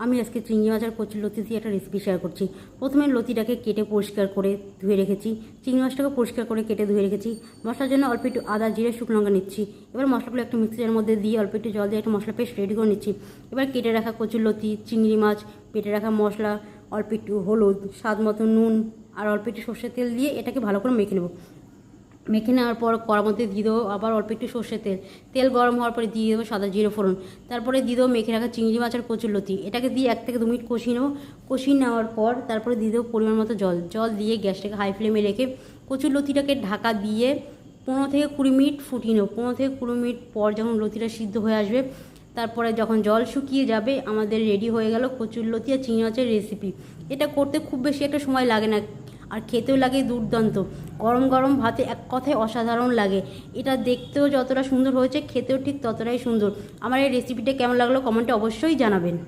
আমি আজকে চিংড়ি মাছ আর কচুর লতি দিয়ে একটা রেসিপি শেয়ার করছি। প্রথমে লতিটাকে কেটে পরিষ্কার করে ধুয়ে রেখেছি, চিংড়ি মাছটাকে পরিষ্কার করে কেটে ধুয়ে রেখেছি। মশলার জন্য অল্প একটু আদা, জিরে, শুকনো লঙ্কা নিচ্ছি। এবার মশলাগুলো একটা মিক্সির মধ্যে দিয়ে অল্প একটু জল দিয়ে একটা মশলা পেস্ট রেডি করে নিচ্ছি। এবার কেটে রাখা কচুর লতি, চিংড়ি মাছ, পেটে রাখা মশলা, অল্প একটু হলুদ, স্বাদ মতো নুন আর অল্প একটু সর্ষের তেল দিয়ে এটাকে ভালো করে মেখে নেব। মেখে নেওয়ার পর কড়ার মধ্যে দিয়ে দেবো আবার অল্প একটু সর্ষের তেল। তেল গরম হওয়ার পরে দিয়ে দেবো সাদা জিরে ফোড়ন। তারপরে দিয়ে দেবো মেখে রাখা চিংড়ি মাছ আর কচুর লতি। এটাকে দিয়ে 1 থেকে 2 মিনিট কষিয়ে নেবো। কষিয়ে নেওয়ার পর তারপরে দিয়ে দেবো পরিমাণ মতো জল দিয়ে গ্যাসটাকে হাই ফ্লেমে রেখে কচুর লতিটাকে ঢাকা দিয়ে 15 থেকে 20 মিনিট ফুটিয়ে নেবো। 15 থেকে 20 মিনিট পর যখন লতিটা সিদ্ধ হয়ে আসবে, তারপরে যখন জল শুকিয়ে যাবে, আমাদের রেডি হয়ে গেল কচুর লতি আর চিংড়ি মাছের রেসিপি। এটা করতে খুব বেশি একটা সময় লাগে না, আর খেতেও লাগে দুর্দান্ত। গরম গরম ভাতে এক কথায় অসাধারণ লাগে। এটা দেখতেও যতটা সুন্দর হয়েছে, খেতেও ঠিক ততটাই সুন্দর। আমার এই রেসিপিটা কেমন লাগলো কমেন্টে অবশ্যই জানাবেন।